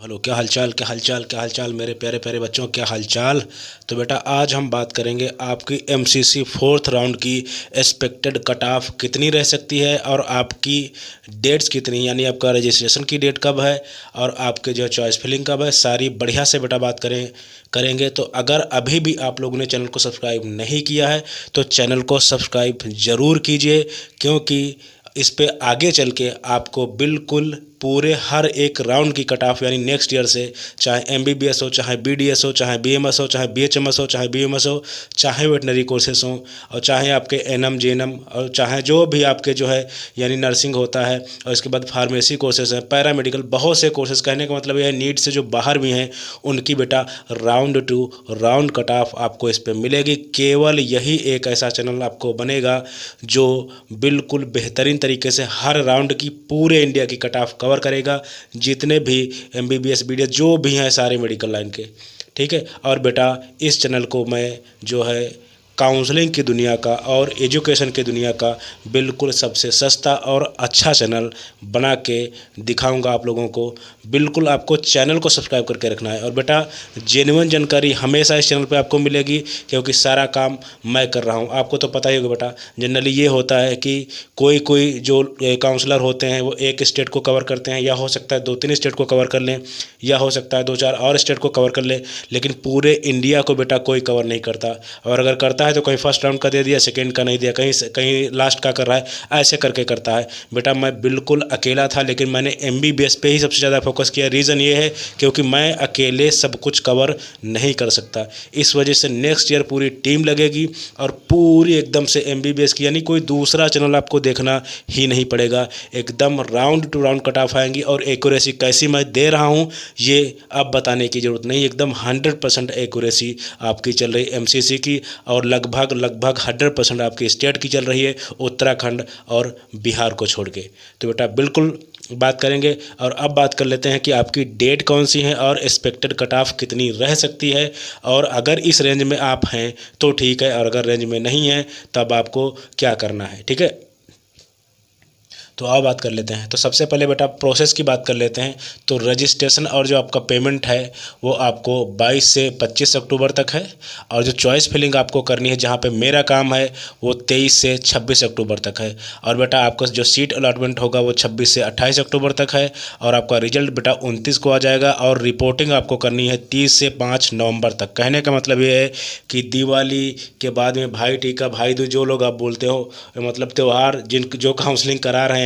Hello, क्या हालचाल, क्या हालचाल, क्या हालचाल मेरे प्यारे प्यारे बच्चों, क्या हालचाल। तो बेटा आज हम बात करेंगे आपकी एमसीसी फोर्थ राउंड की एक्सपेक्टेड कट ऑफ कितनी रह सकती है और आपकी डेट्स कितनी, यानी आपका रजिस्ट्रेशन की डेट कब है और आपके जो चॉइस फिलिंग कब है। सारी बढ़िया से बेटा बात करेंगे। तो अगर अभी भी आप लोगों ने चैनल को सब्सक्राइब नहीं किया है तो चैनल को सब्सक्राइब ज़रूर कीजिए, क्योंकि इस पे आगे चल के आपको बिल्कुल पूरे हर एक राउंड की कट ऑफ, यानी नेक्स्ट ईयर से, चाहे एमबीबीएस हो, चाहे बीडीएस हो, चाहे बीएमएस हो, चाहे बीएचएमएस हो, चाहे बीएमएस हो, चाहे वेटनरी कोर्सेस हों, और चाहे आपके एनएम जेएनएम, और चाहे जो भी आपके जो है यानी नर्सिंग होता है, और इसके बाद फार्मेसी कोर्सेज हैं, पैरामेडिकल, बहुत से कोर्सेज। कहने का मतलब यह है नीट से जो बाहर भी हैं उनकी बेटा round two round cut off आपको इस पर मिलेगी। केवल यही एक ऐसा चैनल आपको बनेगा जो बिल्कुल बेहतरीन तरीके से हर राउंड की पूरे इंडिया की कट ऑफ कवर करेगा, जितने भी एमबीबीएस बीडीएस जो भी हैं सारे मेडिकल लाइन के। ठीक है। और बेटा इस चैनल को मैं जो है काउंसलिंग की दुनिया का और एजुकेशन की दुनिया का बिल्कुल सबसे सस्ता और अच्छा चैनल बना के दिखाऊंगा आप लोगों को। बिल्कुल आपको चैनल को सब्सक्राइब करके रखना है। और बेटा जेन्युइन जानकारी हमेशा इस चैनल पे आपको मिलेगी, क्योंकि सारा काम मैं कर रहा हूँ। आपको तो पता ही होगा बेटा, जनरली ये होता है कि कोई कोई जो काउंसलर होते हैं वो एक स्टेट को कवर करते हैं, या हो सकता है दो तीन स्टेट को कवर कर लें, या हो सकता है दो चार और स्टेट को कवर कर लें, लेकिन पूरे इंडिया को बेटा कोई कवर नहीं करता। और अगर करता है तो कहीं फर्स्ट राउंड का दे दिया, सेकेंड का नहीं दिया, कहीं कहीं लास्ट का कर रहा है, ऐसे करके करता है। बेटा मैं बिल्कुल अकेला था, लेकिन मैंने एमबीबीएस पे ही सबसे ज़्यादा फोकस किया। रीज़न ये है क्योंकि मैं अकेले सब कुछ कवर नहीं कर सकता। इस वजह से नेक्स्ट ईयर पूरी टीम लगेगी और पूरी एकदम से एमबीबीएस की, यानी कोई दूसरा चैनल आपको देखना ही नहीं पड़ेगा। एकदम round two round cut off आएंगी, और एक्यूरेसी कैसी मैं दे रहा हूँ ये अब बताने की ज़रूरत नहीं। एकदम 100% एक्यूरेसी आपकी चल रही एमसीसी की, और लगभग 100% आपकी स्टेट की चल रही है, उत्तराखंड और बिहार को छोड़ के। तो बेटा बिल्कुल बात करेंगे। और अब बात कर लेते हैं कि आपकी डेट कौन सी है और एक्सपेक्टेड कट ऑफ कितनी रह सकती है। और अगर इस रेंज में आप हैं तो ठीक है, और अगर रेंज में नहीं है तब आपको क्या करना है। ठीक है। तो आओ बात कर लेते हैं। तो सबसे पहले बेटा प्रोसेस की बात कर लेते हैं। तो रजिस्ट्रेशन और जो आपका पेमेंट है वो आपको 22 से 25 अक्टूबर तक है, और जो चॉइस फिलिंग आपको करनी है जहाँ पे मेरा काम है वो 23 से 26 अक्टूबर तक है। और बेटा आपका जो सीट अलॉटमेंट होगा वो 26 से 28 अक्टूबर तक है, और आपका रिजल्ट बेटा 29 को आ जाएगा, और रिपोर्टिंग आपको करनी है 30 से 5 नवंबर तक। कहने का मतलब ये है कि दिवाली के बाद में भाई टीका, भाई दूज, जो लोग आप बोलते हो, मतलब त्यौहार, जिन जो काउंसलिंग करा रहे हैं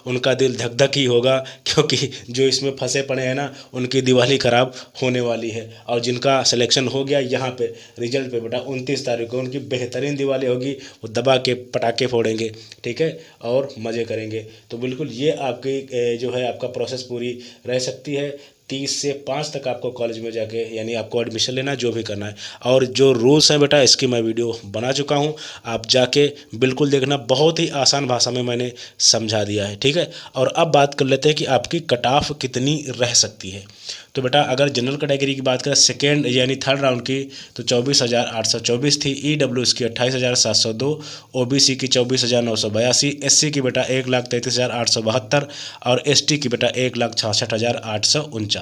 उनका दिल धक धक ही होगा, क्योंकि जो इसमें फंसे पड़े हैं ना उनकी दिवाली ख़राब होने वाली है। और जिनका सिलेक्शन हो गया यहाँ पे रिजल्ट पे बेटा 29 तारीख को, उनकी बेहतरीन दिवाली होगी, वो दबा के पटाखे फोड़ेंगे। ठीक है। और मज़े करेंगे। तो बिल्कुल ये आपकी जो है आपका प्रोसेस पूरी रह सकती है। 30 से 5 तक आपको कॉलेज में जाके यानी आपको एडमिशन लेना है, जो भी करना है। और जो रूल्स हैं बेटा इसकी मैं वीडियो बना चुका हूँ, आप जाके बिल्कुल देखना। बहुत ही आसान भाषा में मैंने समझा दिया है। ठीक है। और अब बात कर लेते हैं कि आपकी कट ऑफ कितनी रह सकती है। तो बेटा अगर जनरल कैटेगरी की बात करें सेकेंड यानी थर्ड राउंड की, तो 24,824 थी। ईडब्ल्यूएस की 28,702, ओबीसी की 24,982, एससी की बेटा 1,33,872, और एसटी की बेटा 1,66,849।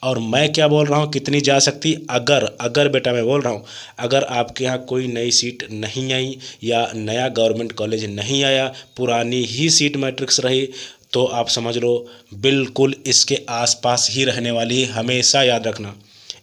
और मैं क्या बोल रहा हूँ कितनी जा सकती, अगर बेटा मैं बोल रहा हूँ अगर आपके यहाँ कोई नई सीट नहीं आई या नया गवर्नमेंट कॉलेज नहीं आया, पुरानी ही सीट मैट्रिक्स रही, तो आप समझ लो बिल्कुल इसके आसपास ही रहने वाली है। हमेशा याद रखना,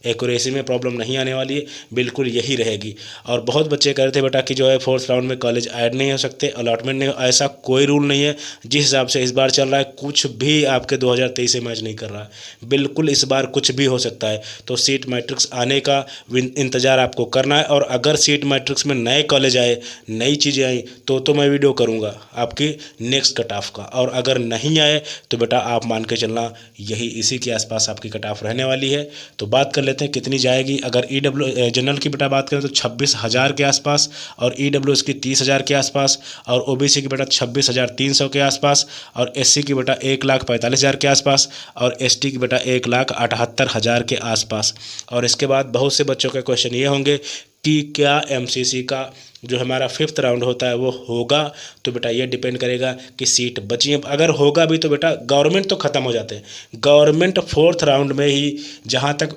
एक्यूरेसी में प्रॉब्लम नहीं आने वाली है, बिल्कुल यही रहेगी। और बहुत बच्चे कह रहे थे बेटा कि जो है फोर्थ राउंड में कॉलेज ऐड नहीं हो सकते, अलॉटमेंट नहीं, ऐसा कोई रूल नहीं है। जिस हिसाब से इस बार चल रहा है कुछ भी आपके 2023 से मैच नहीं कर रहा है। बिल्कुल इस बार कुछ भी हो सकता है। तो सीट मैट्रिक्स आने का इंतज़ार आपको करना है। और अगर सीट मैट्रिक्स में नए कॉलेज आए, नई चीज़ें आई, तो मैं वीडियो करूँगा आपकी नेक्स्ट कट ऑफ का। और अगर नहीं आए तो बेटा आप मान के चलना यही इसी के आसपास आपकी कट ऑफ रहने वाली है। तो बात कर लेते हैं कितनी जाएगी। अगर ईडब्ल्यू जनरल की बेटा बात करें तो 26,000 के आसपास, और ईडब्ल्यूएस की 30,000 के आसपास, और ओबीसी की बेटा 26,300 के आसपास, और एससी की बेटा 1,45,000 के आसपास, और एसटी की बेटा 1,78,000 के आसपास। और इसके बाद बहुत से बच्चों के क्वेश्चन ये होंगे कि क्या एमसीसी का जो हमारा 5th राउंड होता है वो होगा, तो बेटा ये डिपेंड करेगा कि सीट बची है। अगर होगा भी तो बेटा गवर्नमेंट तो ख़त्म हो जाते हैं, गवर्नमेंट 4th राउंड में ही, जहाँ तक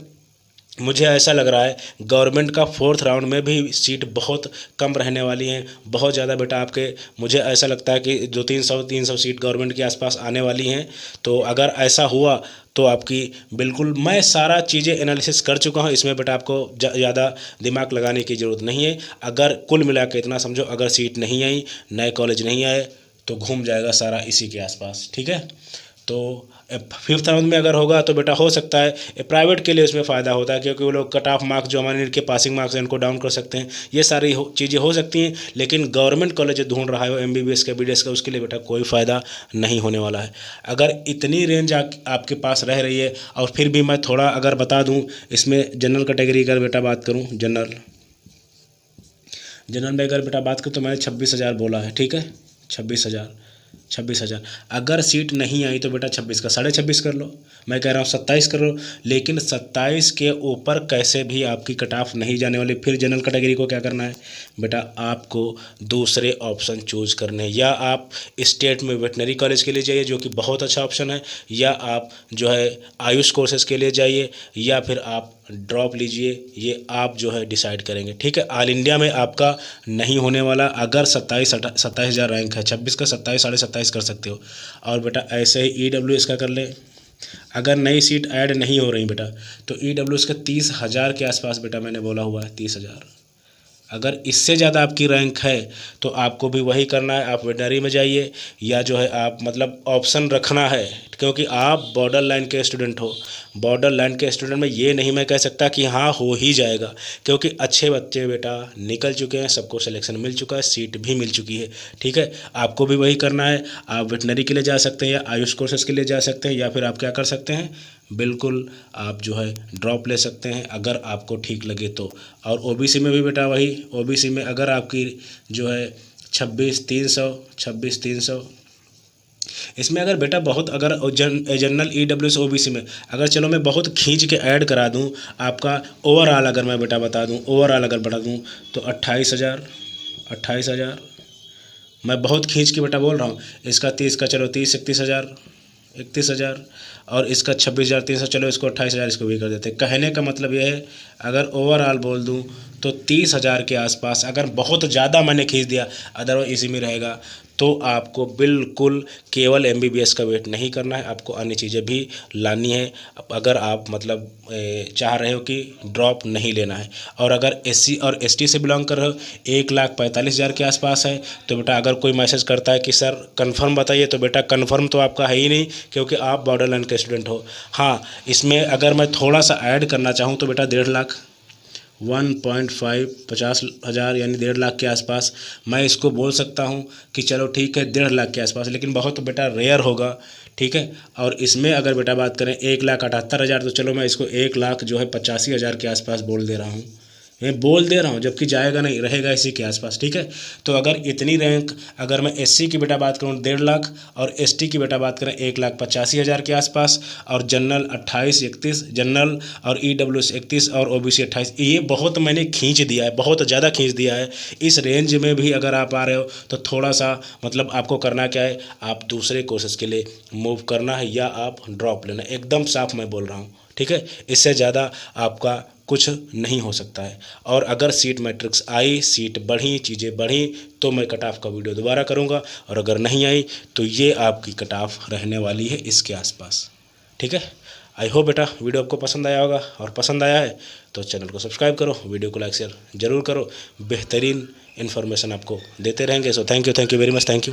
मुझे ऐसा लग रहा है गवर्नमेंट का 4th राउंड में भी सीट बहुत कम रहने वाली हैं, बहुत ज़्यादा बेटा आपके, मुझे ऐसा लगता है कि 200-300 सीट गवर्नमेंट के आसपास आने वाली हैं। तो अगर ऐसा हुआ तो आपकी बिल्कुल, मैं सारा चीज़ें एनालिसिस कर चुका हूँ, इसमें बेटा आपको ज़्यादा दिमाग लगाने की ज़रूरत नहीं है। अगर कुल मिला के इतना समझो, अगर सीट नहीं आई, नए कॉलेज नहीं आए, तो घूम जाएगा सारा इसी के आसपास, ठीक है। तो 5th राउंड में अगर होगा तो बेटा हो सकता है प्राइवेट के लिए उसमें फ़ायदा होता है, क्योंकि वो लोग कट ऑफ मार्क्स जो हमारे नीट के पासिंग मार्क्स हैं उनको डाउन कर सकते हैं, ये सारी चीज़ें हो सकती हैं। लेकिन गवर्नमेंट कॉलेज ढूंढ रहा है वो MBBS का, BDS का, उसके लिए बेटा कोई फ़ायदा नहीं होने वाला है। अगर इतनी रेंज आपके पास रह रही है, और फिर भी मैं थोड़ा अगर बता दूँ इसमें जनरल कैटेगरी का बेटा बात करूँ, जनरल में अगर बेटा बात करूँ तो मैंने 26,000 बोला है, ठीक है, 26,000। अगर सीट नहीं आई तो बेटा 26 का 26.5 कर लो, मैं कह रहा हूँ 27 कर लो, लेकिन 27 के ऊपर कैसे भी आपकी कट ऑफ नहीं जाने वाली। फिर जनरल कैटेगरी को क्या करना है बेटा, आपको दूसरे ऑप्शन चूज करने, या आप स्टेट में वेटनरी कॉलेज के लिए जाइए जो कि बहुत अच्छा ऑप्शन है, या आप जो है आयुष कोर्सेज के लिए जाइए, या फिर आप ड्रॉप लीजिए, ये आप जो है डिसाइड करेंगे, ठीक है। ऑल इंडिया में आपका नहीं होने वाला। अगर 27,000 रैंक है, 26 का 27, 27.5 कर सकते हो। और बेटा ऐसे ही EWS का कर ले, अगर नई सीट ऐड नहीं हो रही बेटा तो EWS का 30,000 के आसपास बेटा मैंने बोला हुआ है, 30,000। अगर इससे ज़्यादा आपकी रैंक है तो आपको भी वही करना है, आप वेटनरी में जाइए, या जो है आप मतलब ऑप्शन रखना है, क्योंकि आप बॉर्डर लाइन के स्टूडेंट हो। बॉर्डर लाइन के स्टूडेंट में ये नहीं मैं कह सकता कि हाँ हो ही जाएगा, क्योंकि अच्छे बच्चे बेटा निकल चुके हैं, सबको सिलेक्शन मिल चुका है, सीट भी मिल चुकी है, ठीक है। आपको भी वही करना है, आप वेटनरी के लिए जा सकते हैं, या आयुष कोर्सेज के लिए जा सकते हैं, या फिर आप क्या कर सकते हैं, बिल्कुल आप जो है ड्रॉप ले सकते हैं अगर आपको ठीक लगे तो। और OBC में भी बेटा वही, OBC में अगर आपकी जो है 26,300, इसमें अगर बेटा बहुत, अगर जनरल EWS OBC में अगर चलो मैं बहुत खींच के ऐड करा दूं, आपका ओवरऑल अगर मैं बेटा बता दूं, ओवरऑल अगर बढ़ा दूं तो 28,000 मैं बहुत खींच के बेटा बोल रहा हूँ। इसका 30 का चलो 31,000, और इसका 26,300, चलो इसको 28,000 इसको भी कर देते। कहने का मतलब यह है, अगर ओवरऑल बोल दूं तो 30,000 के आसपास, अगर बहुत ज़्यादा मैंने खींच दिया, अदरवाइज इसी में रहेगा, तो आपको बिल्कुल केवल MBBS का वेट नहीं करना है, आपको अन्य चीज़ें भी लानी है, अगर आप मतलब चाह रहे हो कि ड्रॉप नहीं लेना है। और अगर SC और ST से बिलोंग कर रहे हो, 1,45,000 के आसपास है, तो बेटा अगर कोई मैसेज करता है कि सर कन्फर्म बताइए, तो बेटा कन्फर्म तो आपका है ही नहीं, क्योंकि आप बॉर्डर लाइन के स्टूडेंट हो। हाँ, इसमें अगर मैं थोड़ा सा ऐड करना चाहूँ तो बेटा 1.5 लाख, 50,000 यानी 1.5 लाख के आसपास मैं इसको बोल सकता हूँ कि चलो ठीक है 1.5 लाख के आसपास, लेकिन बहुत बेटा रेयर होगा, ठीक है। और इसमें अगर बेटा बात करें 1,78,000, तो चलो मैं इसको 1 लाख जो है 85,000 के आसपास बोल दे रहा हूँ, जबकि जाएगा नहीं, रहेगा इसी के आसपास, ठीक है। तो अगर इतनी रैंक, अगर मैं SC की बेटा बात करूँ 1.5 लाख, और ST की बेटा बात करें 1,85,000 के आसपास, और जनरल 28-31, जनरल और EWS 31 और OBC 28, ये बहुत मैंने खींच दिया है, बहुत ज़्यादा खींच दिया है। इस रेंज में भी अगर आप आ रहे हो तो थोड़ा सा मतलब आपको करना क्या है, आप दूसरे कोर्सेज के लिए मूव करना है, या आप ड्रॉप लेना, एकदम साफ मैं बोल रहा हूँ, ठीक है। इससे ज़्यादा आपका कुछ नहीं हो सकता है। और अगर सीट मैट्रिक्स आई, सीट बढ़ी, चीज़ें बढ़ी, तो मैं कट ऑफ का वीडियो दोबारा करूंगा, और अगर नहीं आई तो ये आपकी कट ऑफ रहने वाली है इसके आसपास, ठीक है। आई होप बेटा वीडियो आपको पसंद आया होगा, और पसंद आया है तो चैनल को सब्सक्राइब करो, वीडियो को लाइक शेयर जरूर करो, बेहतरीन इन्फॉर्मेशन आपको देते रहेंगे। So thank you very much, thank you.